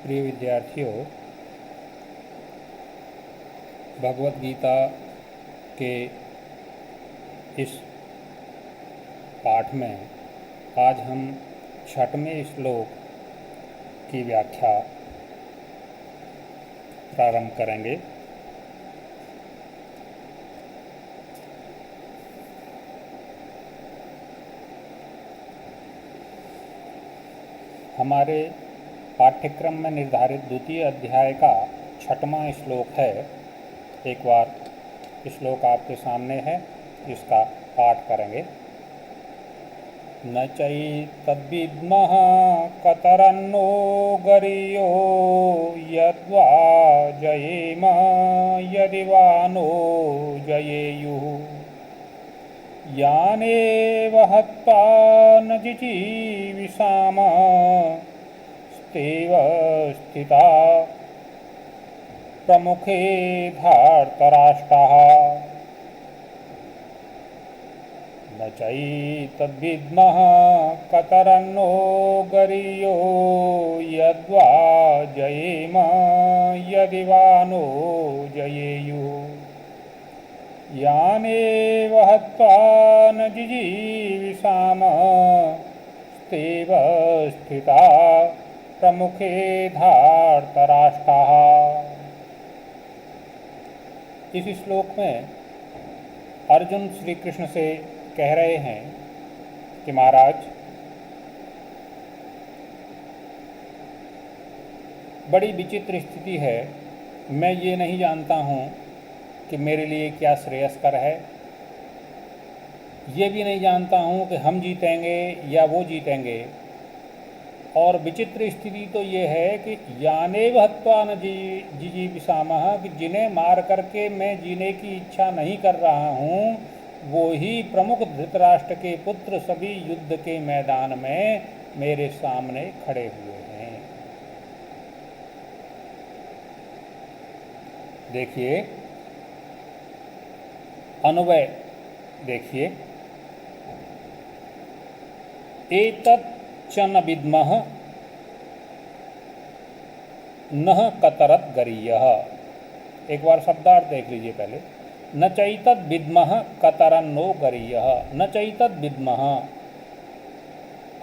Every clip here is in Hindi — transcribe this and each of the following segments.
प्रिय विद्यार्थियों, भगवत गीता के इस पाठ में आज हम 6वें श्लोक की व्याख्या प्रारंभ करेंगे। हमारे पाठ्यक्रम में निर्धारित द्वितीय अध्याय का 6वां श्लोक है। एक बार श्लोक आपके सामने है, इसका पाठ करेंगे। न चैतद्विद्मः कतरन्नो गरीयो यद्वा जयेम यदि वा नो जयेयुः यानेव हत्वा न जिजीविषाम स्तेव स्थिता प्रमुखे धार्तराष्ट्राः। न चैतद्विद्मः कतरन्नो गरीयो यद्वा जयेम यदि वा नो जयेयुः यानेव हत्वा न जिजीविषाम स्तेव स्थिता प्रमुखे धार्तराष्ट्राः। इस श्लोक में अर्जुन श्री कृष्ण से कह रहे हैं कि महाराज, बड़ी विचित्र स्थिति है। मैं ये नहीं जानता हूँ कि मेरे लिए क्या श्रेयस्कर है। ये भी नहीं जानता हूँ कि हम जीतेंगे या वो जीतेंगे। और विचित्र स्थिति तो ये है कि यानेव हत्वा न जिजीविषामः, कि जिन्हें मार करके मैं जीने की इच्छा नहीं कर रहा हूँ, वो ही प्रमुख धृतराष्ट्र के पुत्र सभी युद्ध के मैदान में मेरे सामने खड़े हुए हैं। देखिए, अन्वय देखिए। एतत् च न विद्मः नः कतरत् गरीयः। एक बार शब्दार्थ देख लीजिए पहले। न चैतद् विद्मः कतरन्नो गरीयः। न चैतद् विद्मः,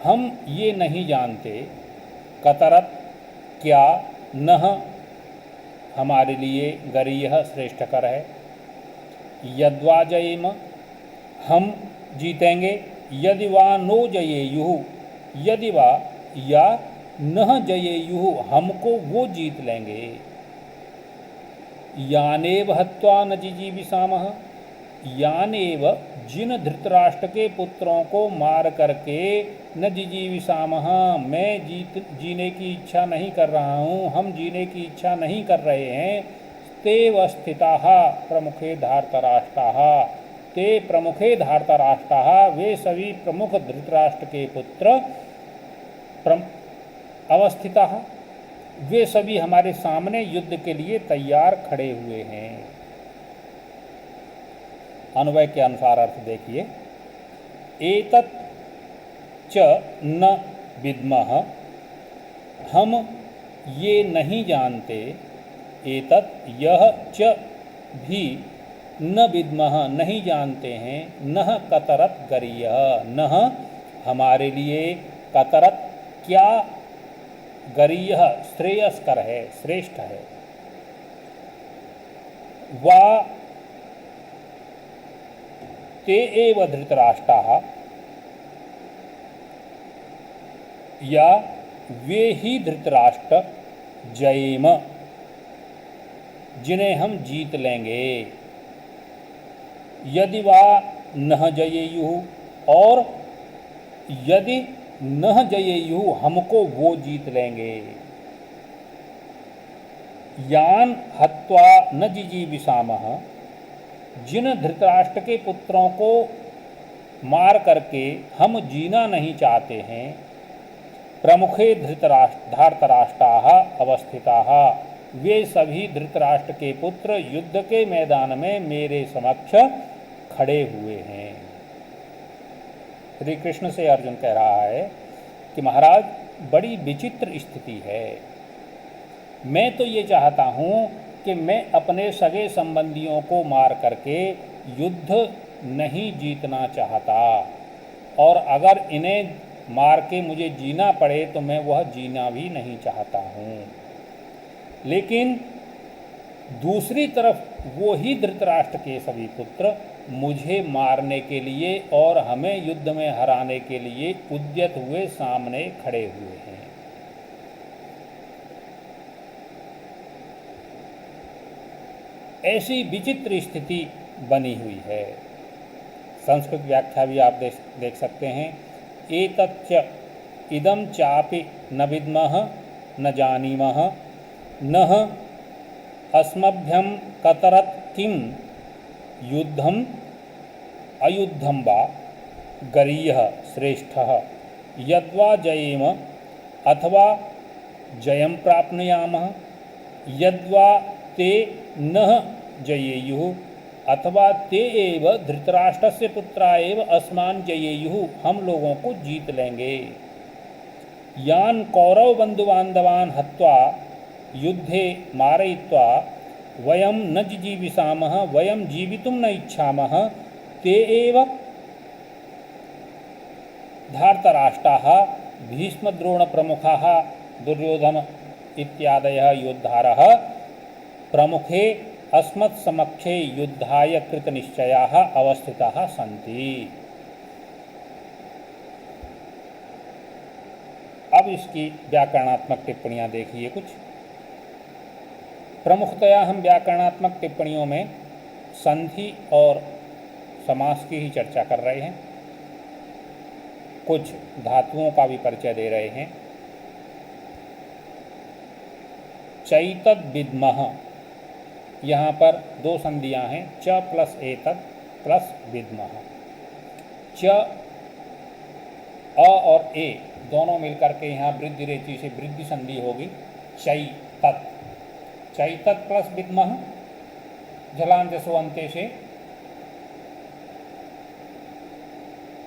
हम ये नहीं जानते। कतरत्, क्या। नः, हमारे लिए। गरीयः, श्रेष्ठकर है। यद्वा जयेम, हम जीतेंगे। यदि वा नो जयेयुः, यदि वा या न जयेयुः, हमको वो जीत लेंगे। यानेव हत्वा न जिजीविषामः, यानेव, जिन धृतराष्ट्र के पुत्रों को मार करके, न जिजीविषामः, मैं जीने की इच्छा नहीं कर रहा हूँ, हम जीने की इच्छा नहीं कर रहे हैं। तेव स्थिताः प्रमुखे धार्तराष्ट्राः, ते प्रमुखे धार्तराष्ट्राः, वे सभी प्रमुख धृतराष्ट्र के पुत्र अवस्थिताः, वे सभी हमारे सामने युद्ध के लिए तैयार खड़े हुए हैं। अन्वय के अनुसार अर्थ देखिए। एतत् च न विद्मः, हम ये नहीं जानते। एतत्, यह, च भी, न विद्मः, नहीं जानते हैं। नः कतरत् गरीयः, नः, हमारे लिए। कतरत्, क्या। गरीयः, श्रेयस्कर है, श्रेष्ठ है। वा ते एव धृतराष्ट्राः, या वे ही धृतराष्ट्र। जयेम, जिन्हें हम जीत लेंगे। यदि वा न जयेयुः, और यदि न जयेयुः, हमको वो जीत लेंगे। यान हत्वा न जिजीविषामः, जिन धृतराष्ट्र के पुत्रों को मार करके हम जीना नहीं चाहते हैं। प्रमुखे धार्तराष्ट्राः अवस्थिताः, वे सभी धृतराष्ट्र के पुत्र युद्ध के मैदान में मेरे समक्ष खड़े हुए हैं। श्री कृष्ण से अर्जुन कह रहा है कि महाराज बड़ी विचित्र स्थिति है। मैं तो ये चाहता हूँ कि मैं अपने सगे संबंधियों को मार करके युद्ध नहीं जीतना चाहता, और अगर इन्हें मार के मुझे जीना पड़े तो मैं वह जीना भी नहीं चाहता हूँ। लेकिन दूसरी तरफ वो ही धृतराष्ट्र के सभी पुत्र मुझे मारने के लिए और हमें युद्ध में हराने के लिए उद्यत हुए सामने खड़े हुए हैं। ऐसी विचित्र स्थिति बनी हुई है। संस्कृत व्याख्या भी आप देख सकते हैं। एतच्च इदं चापि न विद्मः न जानीमः नः अस्मभ्यं कतरत् किं युद्धम् अयुद्धं वा गरीयः श्रेष्ठः यद्वा जयेम अथवा जयं प्राप्नुयामः यद्वा ते न जयेयुः अथवा ते एव धृतराष्ट्रस्य पुत्रा एव अस्मान् जयेयुः, हम लोगों को जीत लेंगे। यान कौरव बंधुबान्धवान् हत्वा युद्धे मारयित्वा वयं न जिजीविषामः वयं जीवितुं न इच्छामः ते एव धार्तराष्ट्राः भीष्मद्रोणप्रमुखाः दुर्योधन इत्यादयः योद्धारः प्रमुखे अस्मत्समक्षे युद्धाय कृतनिश्चयाः अवस्थिताः सन्ति। अब इसकी व्याकरणात्मक टिप्पणियाँ देखिए कुछ। प्रमुखतया हम व्याकरणात्मक टिप्पणियों में संधि और समास की ही चर्चा कर रहे हैं, कुछ धातुओं का भी परिचय दे रहे हैं। चैतद विद्मः, यहाँ पर दो संधियाँ हैं, च प्लस एतद प्लस विद्मः। च अ और ए दोनों मिलकर के यहाँ वृद्धि रेचि से वृद्धि संधि होगी, चैतत। चैतत प्लस विद्मः जलान जसो अंत्य से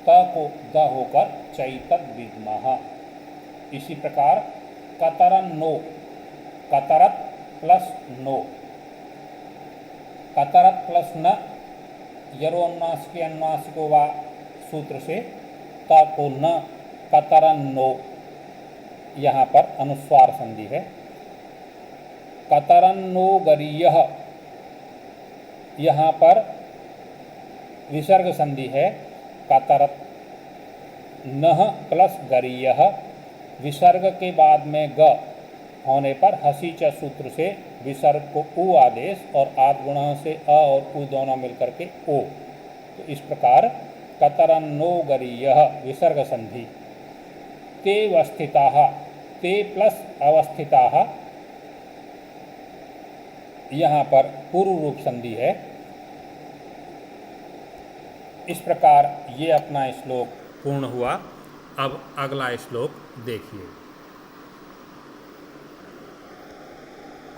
त को द होकर चैतत विद्मः। इसी प्रकार कतरन नो, कतरत प्लस नो, कतरत प्लस न यरोन्नास के अन्नासिको वा सूत्र से त को न कतरन नो, यहाँ पर अनुस्वार संधि है। कतरन नो गरीयः, यहाँ पर विसर्ग संधि है। कतरत नः प्लस गरीयः, विसर्ग के बाद में ग होने पर हसी च सूत्र से विसर्ग को उ आदेश और आद्गुण से अ और उ दोनों मिलकर के ओ। तो इस प्रकार कतरन्नो गरीयः विसर्ग संधि। ते वस्थिताः, ते प्लस अवस्थिताः, यहाँ पर पूर्व रूप संधि है। इस प्रकार ये अपना श्लोक पूर्ण हुआ। अब अगला श्लोक देखिए।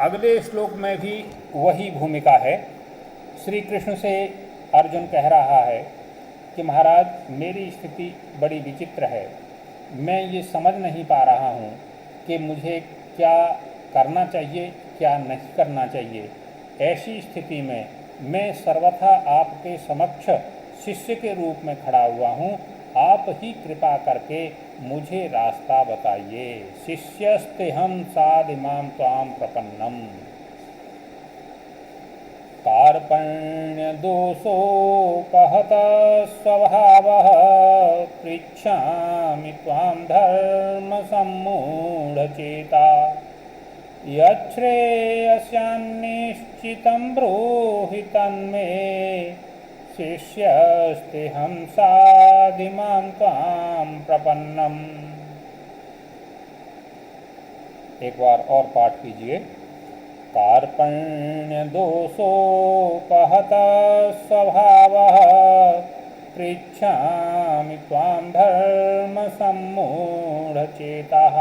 अगले श्लोक में भी वही भूमिका है। श्री कृष्ण से अर्जुन कह रहा है कि महाराज मेरी स्थिति बड़ी विचित्र है, मैं ये समझ नहीं पा रहा हूँ कि मुझे क्या करना चाहिए क्या नहीं करना चाहिए। ऐसी स्थिति में मैं सर्वथा आपके समक्ष शिष्य के रूप में खड़ा हुआ हूँ, आप ही कृपा करके मुझे रास्ता बताइए। शिष्यस्तेहं साधिमां त्वां प्रपन्नम्। कार्पण्य दोषोपहत स्वभावः पृच्छामि त्वां धर्म सम्मूढचेता। यच्छ्रेयस्यान्निश्चितं ब्रूहि तन्मे शिष्यस्तेहं साधिमां त्वां प्रपन्नम्। एक बार और पाठ कीजिए। कार्पण्य दोषोपहत स्वभावः पृच्छामि त्वां धर्म सम्मूढचेताः।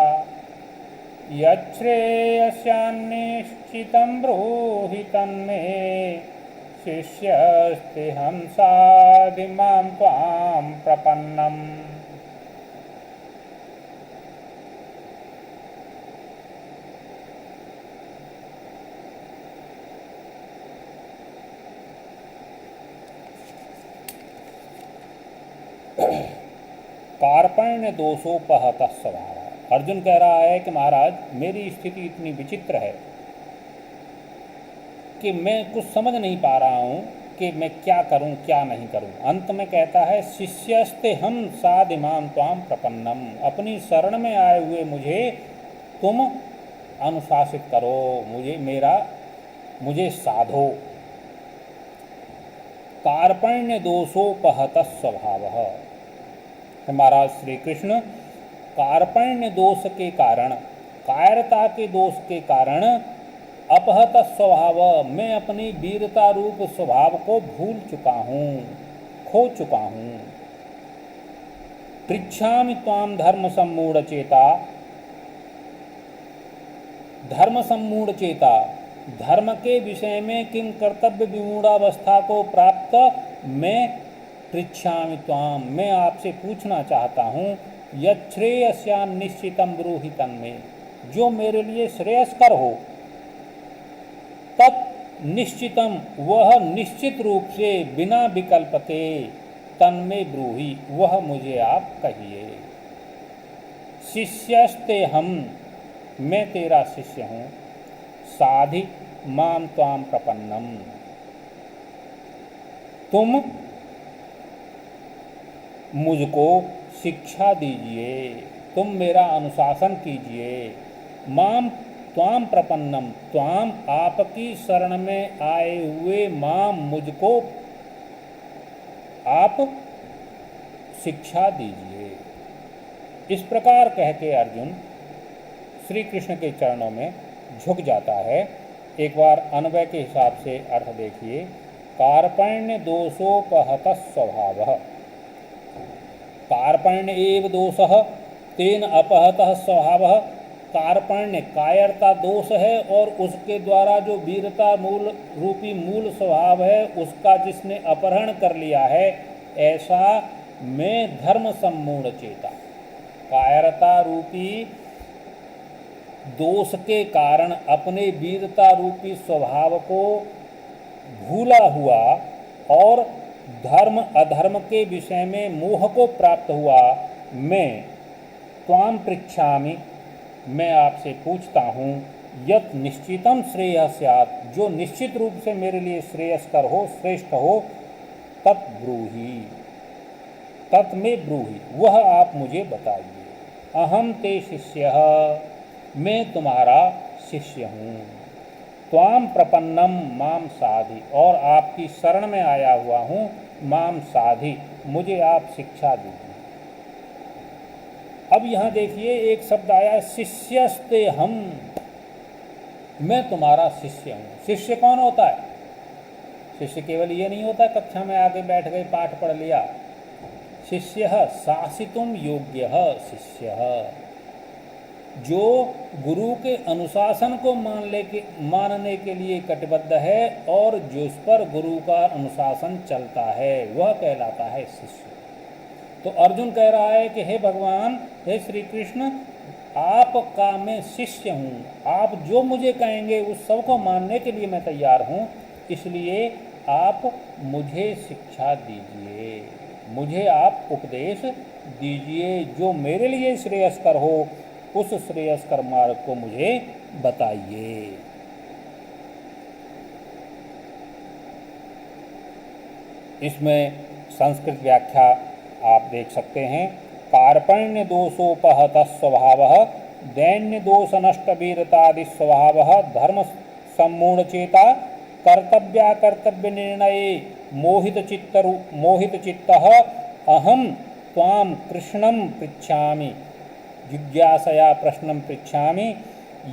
यच्छ्रेयस्यान्निश्चितं ब्रूहि तन्मे शिष्यस्तेहं साधिमां त्वां प्रपन्नम्। कार्पण्य दोषोपहत स्वभाव। अर्जुन कह रहा है कि महाराज मेरी स्थिति इतनी विचित्र है कि मैं कुछ समझ नहीं पा रहा हूँ कि मैं क्या करूँ क्या नहीं करूँ। अंत में कहता है शिष्यस्ते हम साधिमाम त्वाम प्रपन्नम, अपनी शरण में आए हुए मुझे तुम अनुशासित करो, मुझे साधो। कार्पण्य दोषोपहत स्वभाव। महाराज श्री कृष्ण कार्पण्य दोष के कारण, कायरता के दोष के कारण अपहत स्वभाव, मैं अपनी वीरता रूप स्वभाव को भूल चुका हूँ, खो चुका हूँ। पृच्छामि त्वाम धर्म सम्मूढ़ चेता, धर्म सम्मूढ़ चेता, धर्म के विषय में किम कर्तव्य विमूढ़ावस्था को प्राप्त मैं पृच्छामि त्वाम, मैं आपसे पूछना चाहता हूँ। यच्छ्रेयस्यान् निश्चितं ब्रूहि तन्मे, जो मेरे लिए श्रेयस्कर हो, तत् निश्चितम, वह निश्चित रूप से बिना विकल्प के, तन्मे ब्रूहि, वह मुझे आप कहिए। शिष्यस्ते हम, मैं तेरा शिष्य हूँ। साधि माम त्वाम प्रपन्नम, तुम मुझको शिक्षा दीजिए, तुम मेरा अनुशासन कीजिए। माम त्वाम प्रपन्नम, त्वाम आपकी शरण में आए हुए, माम मुझको आप शिक्षा दीजिए। इस प्रकार कह के अर्जुन श्री कृष्ण के चरणों में झुक जाता है। एक बार अन्वय के हिसाब से अर्थ देखिए। कार्पण्य दोषोपहत स्वभाव, कार्पण्य एव दोषः तेन अपहतः स्वभावः। कार्पण्य कायरता दोष है और उसके द्वारा जो वीरता मूल रूपी मूल स्वभाव है उसका जिसने अपहरण कर लिया है, ऐसा मैं धर्म सम्मूढ़ चेता, कायरता रूपी दोष के कारण अपने वीरता रूपी स्वभाव को भूला हुआ और धर्म अधर्म के विषय में मोह को प्राप्त हुआ, मैं त्वाम पृच्छामि, मैं आपसे पूछता हूँ। यत् निश्चितम श्रेयः स्यात्, जो निश्चित रूप से मेरे लिए श्रेयस्कर हो, श्रेष्ठ हो, तत् ब्रूहि, तत् में ब्रूहि, वह आप मुझे बताइए। अहम ते शिष्यः, मैं तुम्हारा शिष्य हूँ। त्वाम प्रपन्नम माम साधि, और आपकी शरण में आया हुआ हूँ। माम साधि, मुझे आप शिक्षा दीजिए। अब यहाँ देखिए एक शब्द आया शिष्यस्ते हम, मैं तुम्हारा शिष्य हूँ। शिष्य कौन होता है? शिष्य केवल ये नहीं होता कक्षा में आके बैठ गए पाठ पढ़ लिया। शिष्यः शासितुम योग्यः शिष्यः, जो गुरु के अनुशासन को मानने के लिए कटिबद्ध है और जिस पर गुरु का अनुशासन चलता है, वह कहलाता है शिष्य। तो अर्जुन कह रहा है कि हे भगवान, हे श्री कृष्ण, आपका मैं शिष्य हूँ, आप जो मुझे कहेंगे उस सब को मानने के लिए मैं तैयार हूँ, इसलिए आप मुझे शिक्षा दीजिए, मुझे आप उपदेश दीजिए, जो मेरे लिए श्रेयस्कर हो उस श्रेयस्कर मार्ग को मुझे बताइए। इसमें संस्कृत व्याख्या आप देख सकते हैं। कार्पण्य दोषोपहत स्वभावः दैन्य दोष नष्ट वीरतादि स्वभावः धर्म सम्मूढ़ चेता कर्तव्य निर्णये मोहित चित्तः अहम त्वाम कृष्णं पृच्छामि जिज्ञासया प्रश्नं पृच्छामि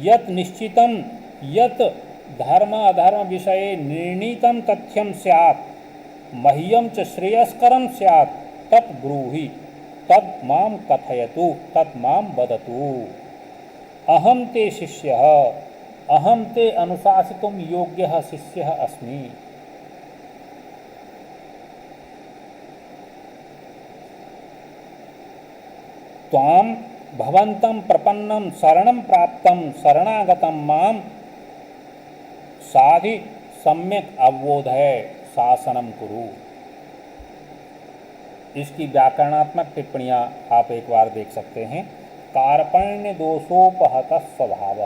यत् निश्चितं यत् धर्म अधर्म विषये निर्णीतं तथ्यं स्यात् मह्यं च श्रेयस्करं स्यात् तत् ब्रूहि तत् मां कथयतु तत् मां वदतु। अहं ते शिष्यः, अहं ते अनुशासितुं योग्यः शिष्यः अस्मि। त्वां भवन्तं प्रपन्नं शरणं प्राप्तं शरणागतं मां साधि सम्यक् अवबोधय शासनं कुरु। इसकी व्याकरणात्मक टिप्पणियाँ आप एक बार देख सकते हैं। कार्पण्य दोषोपहत स्वभाव,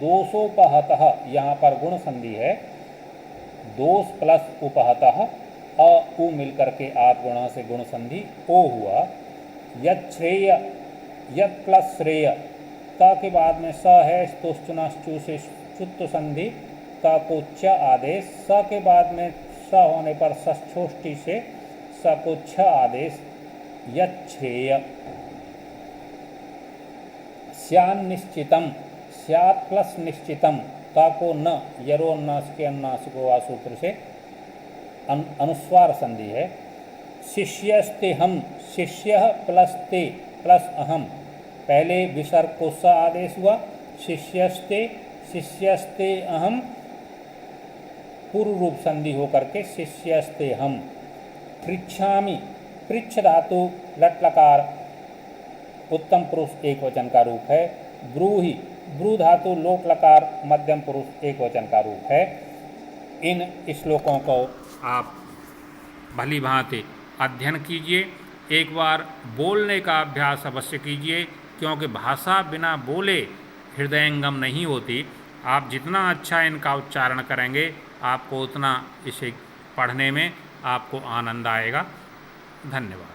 दोषोपहत यहाँ पर गुण संधि है, दोष प्लस उपहतः अ उ मिलकर के आत गुणा से गुण संधि ओ हुआ। यत श्रेय, यत प्लस श्रेय, त के बाद में स है, स्तुश्चु से चुत्त संधि, त को च आदेश, स के बाद में स होने पर षष्ठोष्ठी से स को छ आदेश। यत श्रेय, स्यान निश्चितम, स्यात् प्लस निश्चितम, ता को न, यरो अन्नास के अन्नासिको आ सूत्र से अनुस्वार संधि है। शिष्यस्ते हम, शिष्य प्लस ते प्लस अहम, पहले विसर्ग को स आदेश हुआ, शिष्यस्ते, शिष्यस्ते अहम पूर्व रूप संधि होकर के शिष्यस्ते हम। पृच्छामि, पृच्छ धातु लट लकार उत्तम पुरुष एक वचन का रूप है। ब्रूहि, ब्रू धातु लोक लकार मध्यम पुरुष एक वचन का रूप है। इन श्लोकों को आप भली भांति अध्ययन कीजिए, एक बार बोलने का अभ्यास अवश्य कीजिए, क्योंकि भाषा बिना बोले हृदयंगम नहीं होती। आप जितना अच्छा इनका उच्चारण करेंगे आपको उतना इसे पढ़ने में आपको आनंद आएगा। धन्यवाद।